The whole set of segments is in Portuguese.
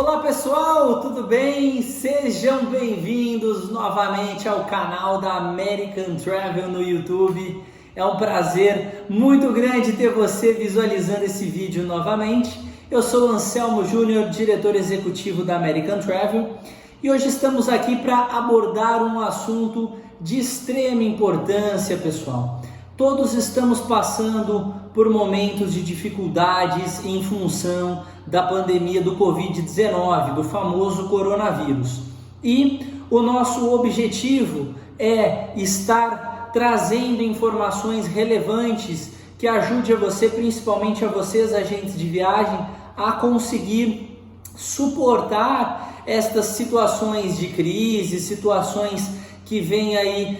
Olá pessoal, tudo bem? Sejam bem-vindos novamente ao canal da American Travel no YouTube. É um prazer muito grande ter você visualizando esse vídeo novamente. Eu sou Anselmo Júnior, diretor executivo da American Travel, e hoje estamos aqui para abordar um assunto de extrema importância, pessoal. Todos estamos passando por momentos de dificuldades em função da pandemia do Covid-19, do famoso coronavírus. E o nosso objetivo é estar trazendo informações relevantes que ajude a você, principalmente a vocês, agentes de viagem, a conseguir suportar estas situações de crise, situações que vem aí,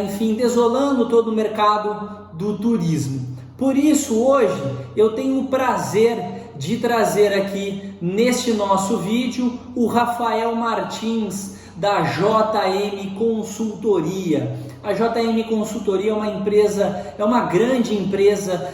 enfim, desolando todo o mercado do turismo. Por isso, hoje, eu tenho o prazer de trazer aqui, neste nosso vídeo, o Rafael Martins, da JM Consultoria. A JM Consultoria é uma empresa, é uma grande empresa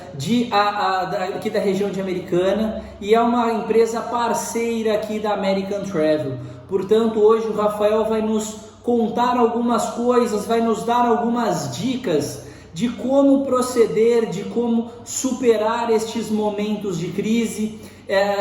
aqui da região de Americana e é uma empresa parceira aqui da American Travel. Portanto, hoje o Rafael vai nos contar algumas coisas, vai nos dar algumas dicas de como proceder, de como superar estes momentos de crise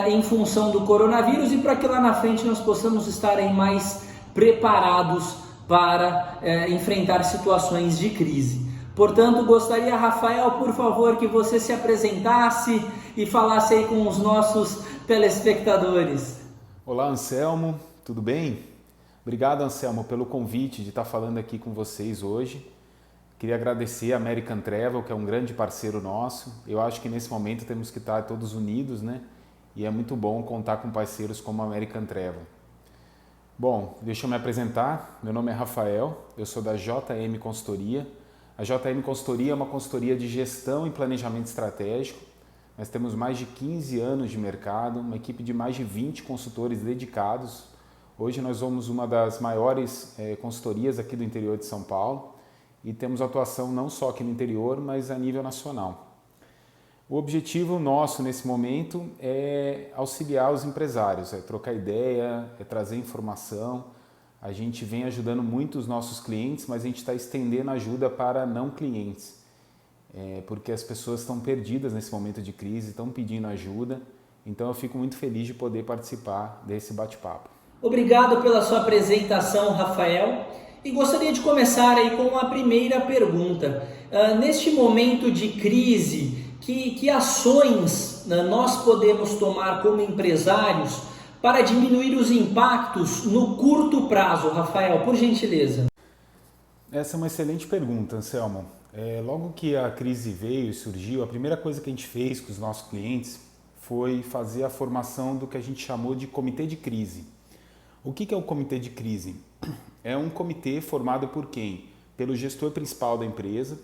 em função do coronavírus e para que lá na frente nós possamos estar aí mais preparados para enfrentar situações de crise. Portanto, gostaria, Rafael, por favor, que você se apresentasse e falasse aí com os nossos telespectadores. Olá, Anselmo, tudo bem? Obrigado, Anselmo, pelo convite de estar falando aqui com vocês hoje. Queria agradecer a American Travel, que é um grande parceiro nosso. Eu acho que nesse momento temos que estar todos unidos, né? E é muito bom contar com parceiros como a American Travel. Bom, deixa eu me apresentar. Meu nome é Rafael, eu sou da JM Consultoria. A JM Consultoria é uma consultoria de gestão e planejamento estratégico. Nós temos mais de 15 anos de mercado, uma equipe de mais de 20 consultores dedicados. Hoje nós somos uma das maiores consultorias aqui do interior de São Paulo e temos atuação não só aqui no interior, mas a nível nacional. O objetivo nosso nesse momento é auxiliar os empresários, é trocar ideia, é trazer informação. A gente vem ajudando muito os nossos clientes, mas a gente está estendendo ajuda para não clientes, porque as pessoas estão perdidas nesse momento de crise, estão pedindo ajuda. Então eu fico muito feliz de poder participar desse bate-papo. Obrigado pela sua apresentação, Rafael. E gostaria de começar aí com a primeira pergunta. Neste momento de crise, que ações nós podemos tomar como empresários para diminuir os impactos no curto prazo, Rafael, por gentileza? Essa é uma excelente pergunta, Anselmo. Logo que a crise veio e surgiu, a primeira coisa que a gente fez com os nossos clientes foi fazer a formação do que a gente chamou de comitê de crise. O que é o comitê de crise? É um comitê formado por quem? Pelo gestor principal da empresa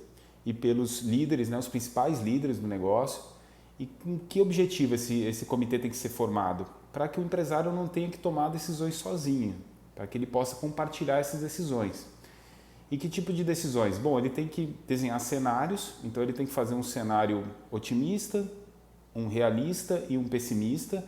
e pelos líderes, os principais líderes do negócio. E com que objetivo esse comitê tem que ser formado? Para que o empresário não tenha que tomar decisões sozinho, para que ele possa compartilhar essas decisões. E que tipo de decisões? Bom, ele tem que desenhar cenários, então ele tem que fazer um cenário otimista, um realista e um pessimista,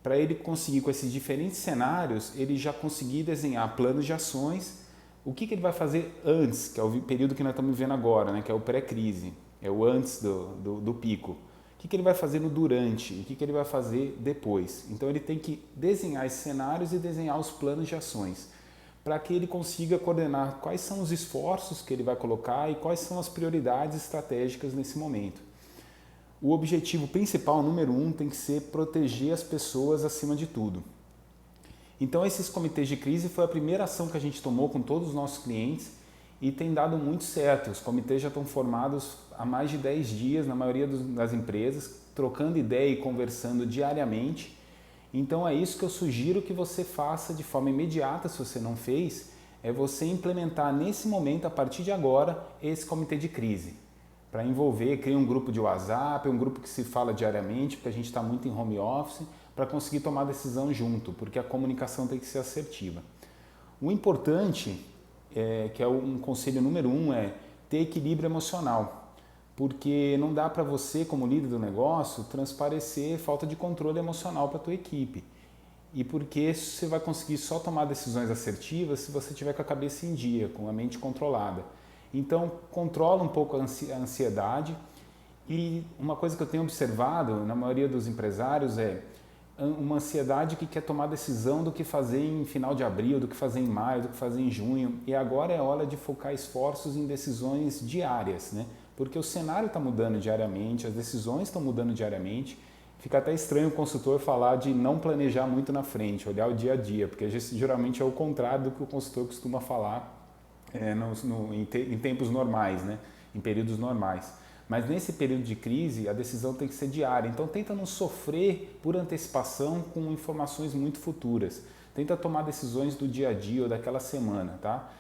para ele conseguir, com esses diferentes cenários, ele já conseguir desenhar planos de ações, o que ele vai fazer antes, que é o período que nós estamos vivendo agora, que é o pré-crise, é o antes do pico. O que ele vai fazer no durante, o que ele vai fazer depois. Então ele tem que desenhar esses cenários e desenhar os planos de ações, para que ele consiga coordenar quais são os esforços que ele vai colocar e quais são as prioridades estratégicas nesse momento. O objetivo principal, número 1, tem que ser proteger as pessoas acima de tudo. Então, esses comitês de crise foi a primeira ação que a gente tomou com todos os nossos clientes e tem dado muito certo. Os comitês já estão formados há mais de 10 dias na maioria das empresas, trocando ideia e conversando diariamente. Então, é isso que eu sugiro que você faça de forma imediata, se você não fez, é você implementar nesse momento, a partir de agora, esse comitê de crise. Para envolver, cria um grupo de WhatsApp, um grupo que se fala diariamente, porque a gente está muito em home office, para conseguir tomar decisão junto, porque a comunicação tem que ser assertiva. O importante, que é um conselho número 1, é ter equilíbrio emocional, porque não dá para você, como líder do negócio, transparecer falta de controle emocional para a tua equipe. e porque você vai conseguir só tomar decisões assertivas se você tiver com a cabeça em dia, com a mente controlada. Então, controla um pouco a ansiedade. E uma coisa que eu tenho observado na maioria dos empresários é uma ansiedade que quer tomar decisão do que fazer em final de abril, do que fazer em maio, do que fazer em junho. E agora é hora de focar esforços em decisões diárias, né? Porque o cenário está mudando diariamente, as decisões estão mudando diariamente. Fica até estranho o consultor falar de não planejar muito na frente, olhar o dia a dia, porque geralmente é o contrário do que o consultor costuma falar em tempos normais, né? Em períodos normais. Mas nesse período de crise, a decisão tem que ser diária. Então tenta não sofrer por antecipação com informações muito futuras. Tenta tomar decisões do dia a dia ou daquela semana, tá?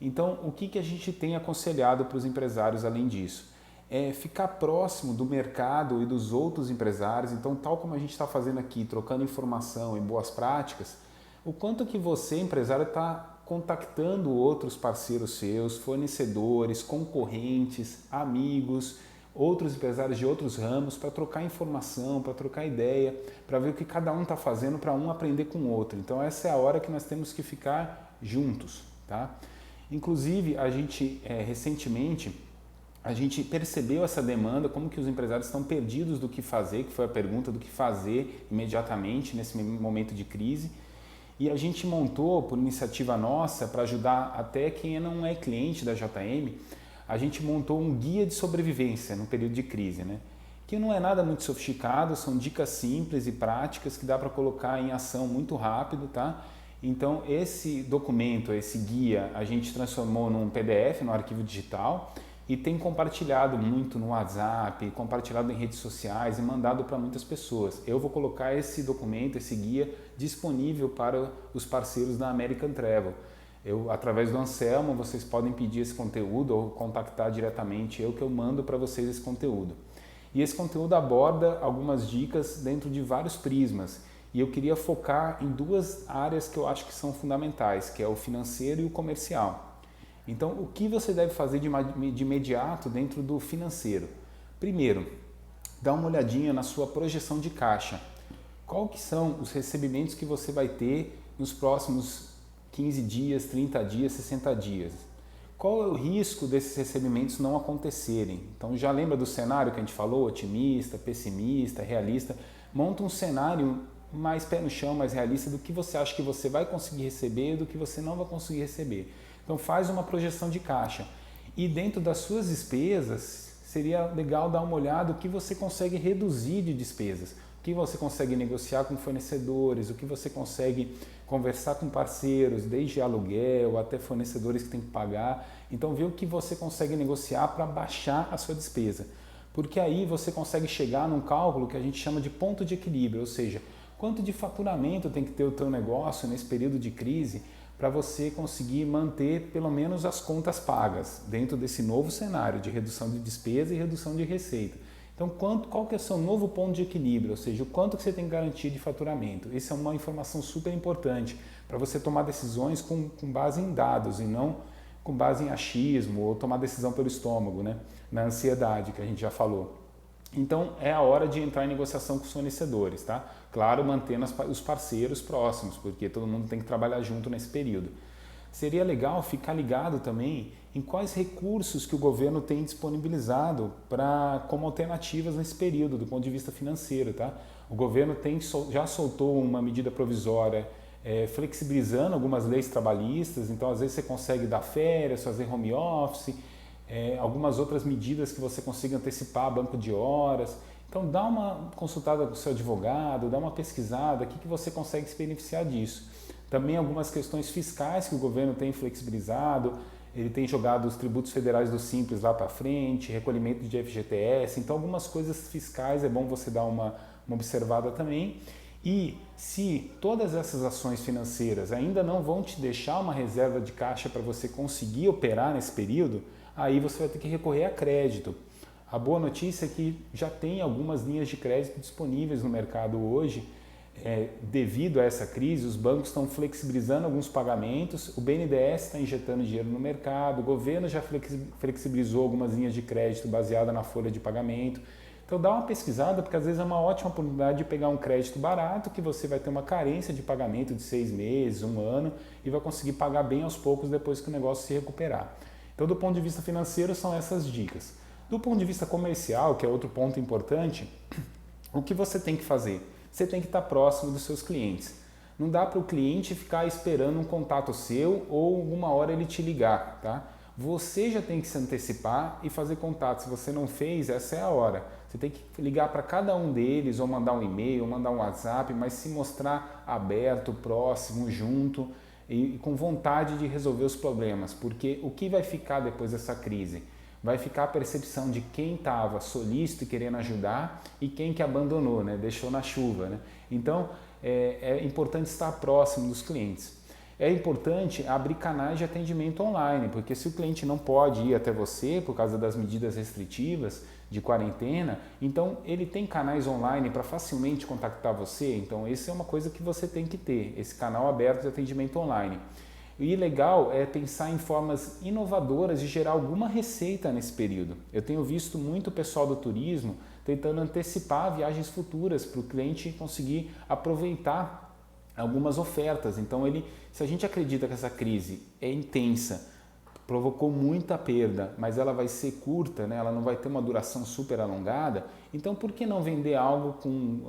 Então, o que a gente tem aconselhado para os empresários além disso? É ficar próximo do mercado e dos outros empresários. Então, tal como a gente está fazendo aqui, trocando informação e boas práticas, o quanto que você, empresário, está contactando outros parceiros seus, fornecedores, concorrentes, amigos, outros empresários de outros ramos para trocar informação, para trocar ideia, para ver o que cada um está fazendo para um aprender com o outro. Então essa é a hora que nós temos que ficar juntos, tá? Inclusive a gente recentemente a gente percebeu essa demanda, como que os empresários estão perdidos do que fazer, que foi a pergunta do que fazer imediatamente nesse momento de crise. E a gente montou, por iniciativa nossa, para ajudar até quem não é cliente da JM, a gente montou um guia de sobrevivência no período de crise, né? Que não é nada muito sofisticado, são dicas simples e práticas que dá para colocar em ação muito rápido, tá? Então esse documento, esse guia, a gente transformou num PDF, no arquivo digital, e tem compartilhado muito no WhatsApp, compartilhado em redes sociais e mandado para muitas pessoas. Eu vou colocar esse documento, esse guia, disponível para os parceiros da American Travel. Através do Anselmo, vocês podem pedir esse conteúdo ou contactar diretamente eu, que eu mando para vocês esse conteúdo. E esse conteúdo aborda algumas dicas dentro de vários prismas. E eu queria focar em duas áreas que eu acho que são fundamentais, que é o financeiro e o comercial. Então, o que você deve fazer de imediato dentro do financeiro? Primeiro, dá uma olhadinha na sua projeção de caixa. Qual que são os recebimentos que você vai ter nos próximos 15 dias, 30 dias, 60 dias? Qual é o risco desses recebimentos não acontecerem? Então, já lembra do cenário que a gente falou? Otimista, pessimista, realista? Monta um cenário mais pé no chão, mais realista do que você acha que você vai conseguir receber e do que você não vai conseguir receber. Então faz uma projeção de caixa e dentro das suas despesas seria legal dar uma olhada o que você consegue reduzir de despesas, o que você consegue negociar com fornecedores, o que você consegue conversar com parceiros, desde aluguel até fornecedores que tem que pagar. Então vê o que você consegue negociar para baixar a sua despesa, porque aí você consegue chegar num cálculo que a gente chama de ponto de equilíbrio, ou seja, quanto de faturamento tem que ter o teu negócio nesse período de crise para você conseguir manter pelo menos as contas pagas dentro desse novo cenário de redução de despesa e redução de receita. Então, qual que é o seu novo ponto de equilíbrio, ou seja, o quanto que você tem que garantir de faturamento? Isso é uma informação super importante para você tomar decisões com base em dados e não com base em achismo ou tomar decisão pelo estômago, né? Na ansiedade que a gente já falou. Então é a hora de entrar em negociação com os fornecedores, tá? Claro, mantendo os parceiros próximos, porque todo mundo tem que trabalhar junto nesse período. Seria legal ficar ligado também em quais recursos que o governo tem disponibilizado como alternativas nesse período, do ponto de vista financeiro, tá? O governo já soltou uma medida provisória flexibilizando algumas leis trabalhistas, então às vezes você consegue dar férias, fazer home office, algumas outras medidas que você consiga antecipar banco de horas. Então dá uma consultada com o seu advogado, dá uma pesquisada, o que você consegue se beneficiar disso. Também algumas questões fiscais que o governo tem flexibilizado, ele tem jogado os tributos federais do Simples lá para frente, recolhimento de FGTS, então algumas coisas fiscais é bom você dar uma observada também. E se todas essas ações financeiras ainda não vão te deixar uma reserva de caixa para você conseguir operar nesse período, aí você vai ter que recorrer a crédito. A boa notícia é que já tem algumas linhas de crédito disponíveis no mercado hoje. Devido a essa crise, os bancos estão flexibilizando alguns pagamentos, o BNDES está injetando dinheiro no mercado, o governo já flexibilizou algumas linhas de crédito baseadas na folha de pagamento. Então dá uma pesquisada, porque às vezes é uma ótima oportunidade de pegar um crédito barato, que você vai ter uma carência de pagamento de 6 meses, 1 ano, e vai conseguir pagar bem aos poucos depois que o negócio se recuperar. Então do ponto de vista financeiro são essas dicas. Do ponto de vista comercial, que é outro ponto importante, o que você tem que fazer? Você tem que estar próximo dos seus clientes. Não dá para o cliente ficar esperando um contato seu ou alguma hora ele te ligar, tá? Você já tem que se antecipar e fazer contato. Se você não fez, essa é a hora. Você tem que ligar para cada um deles, ou mandar um e-mail, ou mandar um WhatsApp, mas se mostrar aberto, próximo, junto e com vontade de resolver os problemas. Porque o que vai ficar depois dessa crise? Vai ficar a percepção de quem estava solícito e querendo ajudar e quem que abandonou, né? Deixou na chuva, né? Então, é importante estar próximo dos clientes. É importante abrir canais de atendimento online, porque se o cliente não pode ir até você por causa das medidas restritivas de quarentena, então ele tem canais online para facilmente contactar você. Então, essa é uma coisa que você tem que ter, esse canal aberto de atendimento online. E legal é pensar em formas inovadoras de gerar alguma receita nesse período. Eu tenho visto muito pessoal do turismo tentando antecipar viagens futuras para o cliente conseguir aproveitar algumas ofertas. Então, se a gente acredita que essa crise é intensa, provocou muita perda, mas ela vai ser curta, né? Ela não vai ter uma duração super alongada, então por que não vender algo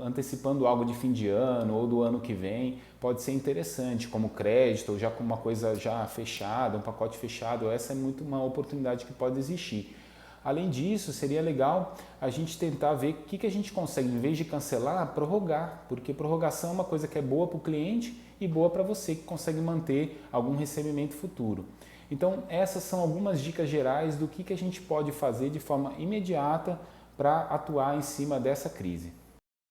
antecipando algo de fim de ano ou do ano que vem? Pode ser interessante, como crédito ou já com uma coisa já fechada, um pacote fechado. Essa é muito uma oportunidade que pode existir. Além disso, seria legal a gente tentar ver o que a gente consegue, em vez de cancelar, prorrogar, porque prorrogação é uma coisa que é boa para o cliente e boa para você que consegue manter algum recebimento futuro. Então, essas são algumas dicas gerais do que a gente pode fazer de forma imediata para atuar em cima dessa crise.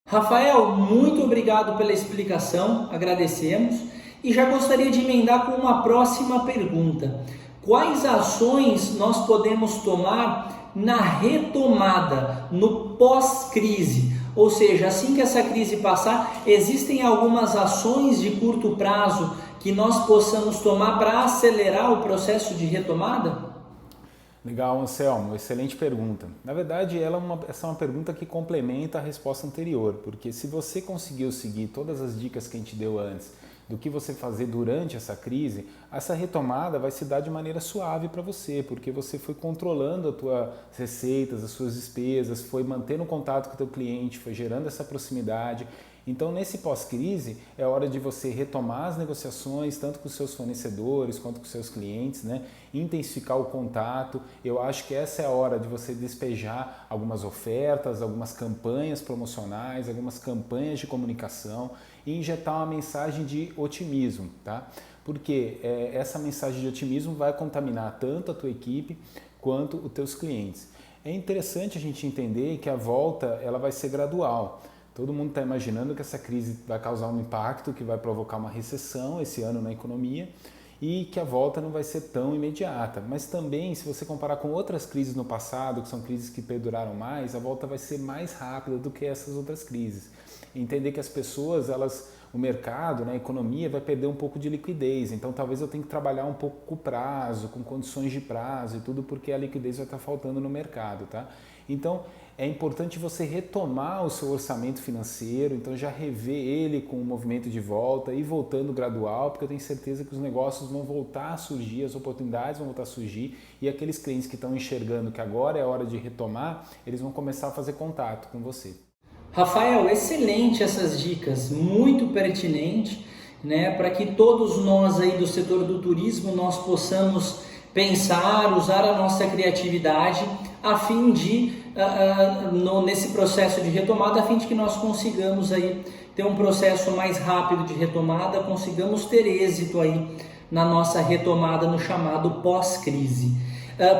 Rafael, muito obrigado pela explicação, agradecemos. E já gostaria de emendar com uma próxima pergunta. Quais ações nós podemos tomar na retomada, no pós-crise? Ou seja, assim que essa crise passar, existem algumas ações de curto prazo que nós possamos tomar para acelerar o processo de retomada? Legal, Anselmo, excelente pergunta. Na verdade, essa é uma pergunta que complementa a resposta anterior, porque se você conseguiu seguir todas as dicas que a gente deu antes, do que você fazer durante essa crise, essa retomada vai se dar de maneira suave para você, porque você foi controlando as tuas receitas, as suas despesas, foi mantendo contato com o teu cliente, foi gerando essa proximidade. Então, nesse pós-crise, é hora de você retomar as negociações, tanto com os seus fornecedores quanto com os seus clientes, né? Intensificar o contato. Eu acho que essa é a hora de você despejar algumas ofertas, algumas campanhas promocionais, algumas campanhas de comunicação e injetar uma mensagem de otimismo, tá? Porque essa mensagem de otimismo vai contaminar tanto a tua equipe quanto os teus clientes. É interessante a gente entender que a volta ela vai ser gradual. Todo mundo está imaginando que essa crise vai causar um impacto, que vai provocar uma recessão esse ano na economia e que a volta não vai ser tão imediata. Mas também, se você comparar com outras crises no passado, que são crises que perduraram mais, a volta vai ser mais rápida do que essas outras crises. Entender que as pessoas, o mercado, né, a economia vai perder um pouco de liquidez. Então, talvez eu tenha que trabalhar um pouco com prazo, com condições de prazo e tudo, porque a liquidez vai estar faltando no mercado, tá? Então, é importante você retomar o seu orçamento financeiro, então já rever ele com o movimento de volta e voltando gradual, porque eu tenho certeza que os negócios vão voltar a surgir, as oportunidades vão voltar a surgir e aqueles clientes que estão enxergando que agora é a hora de retomar, eles vão começar a fazer contato com você. Rafael, excelente essas dicas, muito pertinente, né, para que todos nós aí do setor do turismo nós possamos pensar, usar a nossa criatividade a fim de, nesse processo de retomada, a fim de que nós consigamos aí ter um processo mais rápido de retomada, consigamos ter êxito aí na nossa retomada no chamado pós-crise.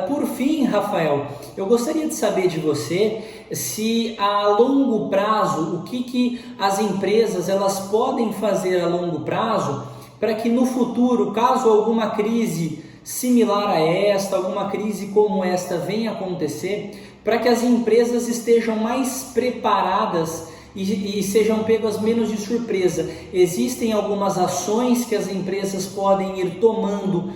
Por fim, Rafael, eu gostaria de saber de você se a longo prazo, o que as empresas elas podem fazer a longo prazo para que no futuro, caso alguma crise similar a esta, alguma crise como esta venha acontecer, para que as empresas estejam mais preparadas e sejam pegas menos de surpresa. Existem algumas ações que as empresas podem ir tomando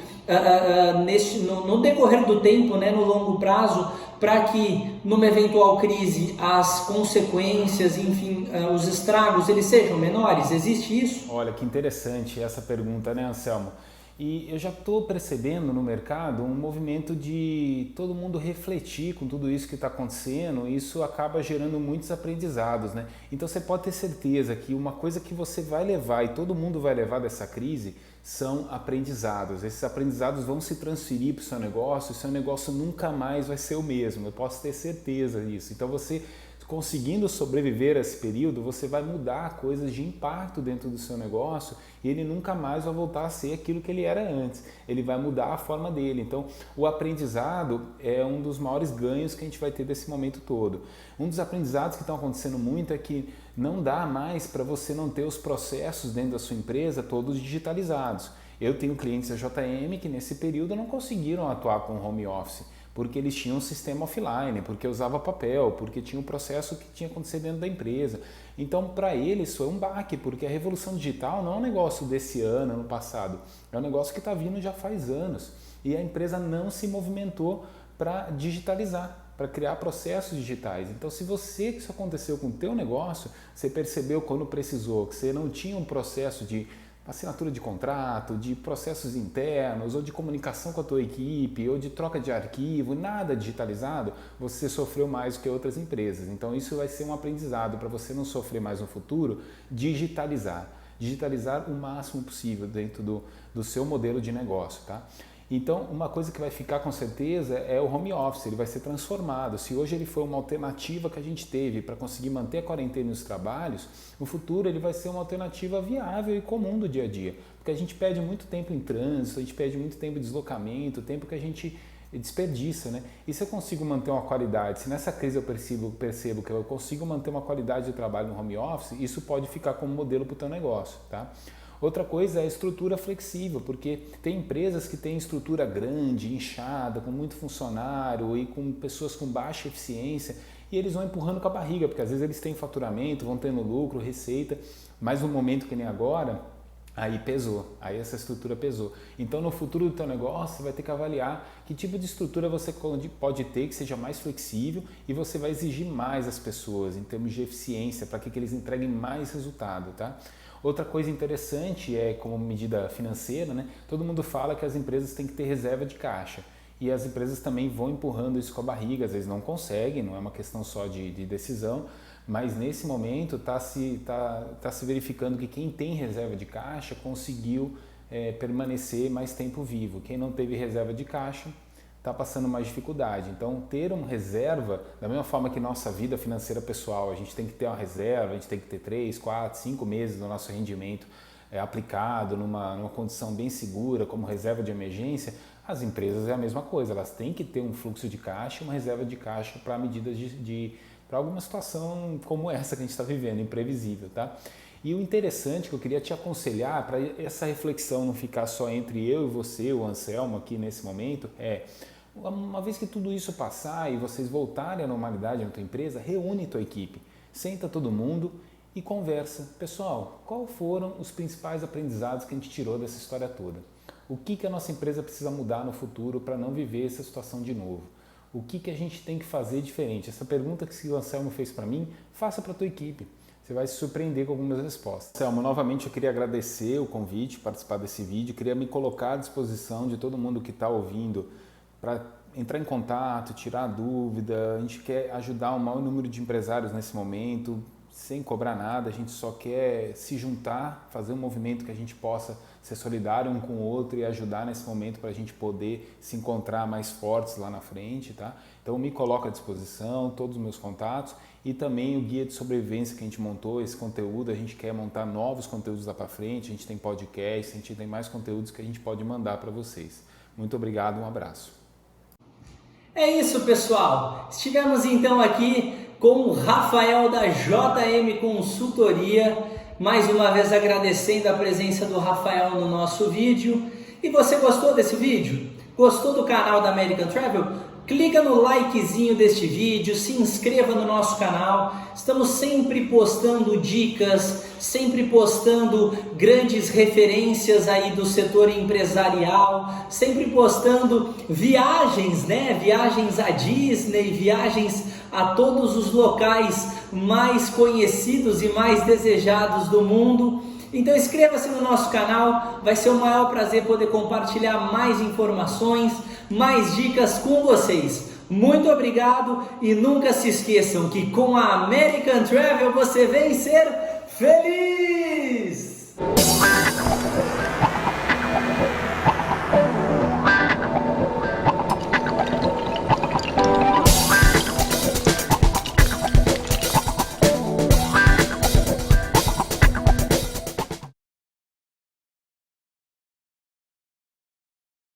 no decorrer do tempo, né, no longo prazo, para que numa eventual crise as consequências, enfim, os estragos, eles sejam menores? Existe isso? Olha, que interessante essa pergunta, né, Anselmo? E eu já estou percebendo no mercado um movimento de todo mundo refletir com tudo isso que está acontecendo, e isso acaba gerando muitos aprendizados, né? Então você pode ter certeza que uma coisa que você vai levar e todo mundo vai levar dessa crise são aprendizados. Esses aprendizados vão se transferir para o seu negócio nunca mais vai ser o mesmo, eu posso ter certeza disso. Então você conseguindo sobreviver a esse período, você vai mudar coisas de impacto dentro do seu negócio e ele nunca mais vai voltar a ser aquilo que ele era antes. Ele vai mudar a forma dele. Então, o aprendizado é um dos maiores ganhos que a gente vai ter desse momento todo. Um dos aprendizados que estão acontecendo muito é que não dá mais para você não ter os processos dentro da sua empresa todos digitalizados. Eu tenho clientes da JM que nesse período não conseguiram atuar com home office, porque eles tinham um sistema offline, porque usava papel, porque tinha um processo que tinha acontecido dentro da empresa. Então, para eles, isso é um baque, porque a revolução digital não é um negócio desse ano passado, é um negócio que está vindo já faz anos. E a empresa não se movimentou para digitalizar, para criar processos digitais. Então, se isso aconteceu com o teu negócio, você percebeu quando precisou, que você não tinha um processo de assinatura de contrato, de processos internos, ou de comunicação com a tua equipe, ou de troca de arquivo, nada digitalizado, você sofreu mais do que outras empresas. Então isso vai ser um aprendizado para você não sofrer mais no futuro, digitalizar o máximo possível dentro do seu modelo de negócio, tá? Então, uma coisa que vai ficar com certeza é o home office, ele vai ser transformado. Se hoje ele foi uma alternativa que a gente teve para conseguir manter a quarentena nos trabalhos, no futuro ele vai ser uma alternativa viável e comum do dia a dia. Porque a gente perde muito tempo em trânsito, a gente perde muito tempo em deslocamento, tempo que a gente desperdiça, né? E se eu consigo manter uma qualidade, se nessa crise eu percebo que eu consigo manter uma qualidade de trabalho no home office, isso pode ficar como modelo para o teu negócio, tá? Outra coisa é a estrutura flexível, porque tem empresas que têm estrutura grande, inchada, com muito funcionário e com pessoas com baixa eficiência e eles vão empurrando com a barriga, porque às vezes eles têm faturamento, vão tendo lucro, receita, mas no momento que nem agora, aí pesou, aí essa estrutura pesou. Então no futuro do teu negócio você vai ter que avaliar que tipo de estrutura você pode ter que seja mais flexível e você vai exigir mais das pessoas em termos de eficiência para que eles entreguem mais resultado, tá? Outra coisa interessante é, como medida financeira, né? Todo mundo fala que as empresas têm que ter reserva de caixa e as empresas também vão empurrando isso com a barriga, às vezes não conseguem, não é uma questão só de decisão, mas nesse momento está se verificando que quem tem reserva de caixa conseguiu permanecer mais tempo vivo. Quem não teve reserva de caixa está passando mais dificuldade. Então, ter uma reserva, da mesma forma que nossa vida financeira pessoal, a gente tem que ter uma reserva, a gente tem que ter 3, 4, 5 meses do nosso rendimento aplicado numa condição bem segura, como reserva de emergência, as empresas é a mesma coisa, elas têm que ter um fluxo de caixa, uma reserva de caixa para medidas para alguma situação como essa que a gente está vivendo, imprevisível, tá? E o interessante que eu queria te aconselhar, para essa reflexão não ficar só entre eu e você, o Anselmo, aqui nesse momento, uma vez que tudo isso passar e vocês voltarem à normalidade na tua empresa, reúne tua equipe, senta todo mundo e conversa. Pessoal, quais foram os principais aprendizados que a gente tirou dessa história toda? O que a nossa empresa precisa mudar no futuro para não viver essa situação de novo? O que a gente tem que fazer diferente? Essa pergunta que o Anselmo fez para mim, faça para a tua equipe. Você vai se surpreender com algumas respostas. Anselmo, novamente eu queria agradecer o convite, participar desse vídeo, queria me colocar à disposição de todo mundo que está ouvindo para entrar em contato, tirar dúvida. A gente quer ajudar o maior número de empresários nesse momento, sem cobrar nada, a gente só quer se juntar, fazer um movimento que a gente possa ser solidário um com o outro e ajudar nesse momento para a gente poder se encontrar mais fortes lá na frente, tá? Então me coloco à disposição, todos os meus contatos e também o guia de sobrevivência que a gente montou, esse conteúdo, a gente quer montar novos conteúdos lá para frente, a gente tem podcast, a gente tem mais conteúdos que a gente pode mandar para vocês. Muito obrigado, um abraço. É isso, pessoal. Estivemos então aqui com o Rafael da JM Consultoria, mais uma vez agradecendo a presença do Rafael no nosso vídeo. E você gostou desse vídeo? Gostou do canal da American Travel? Clica no likezinho deste vídeo, se inscreva no nosso canal. Estamos sempre postando dicas, sempre postando grandes referências aí do setor empresarial, sempre postando viagens, né? Viagens à Disney, viagens a todos os locais mais conhecidos e mais desejados do mundo. Então inscreva-se no nosso canal, vai ser o maior prazer poder compartilhar mais informações, mais dicas com vocês. Muito obrigado e nunca se esqueçam que com a American Travel você vem ser feliz!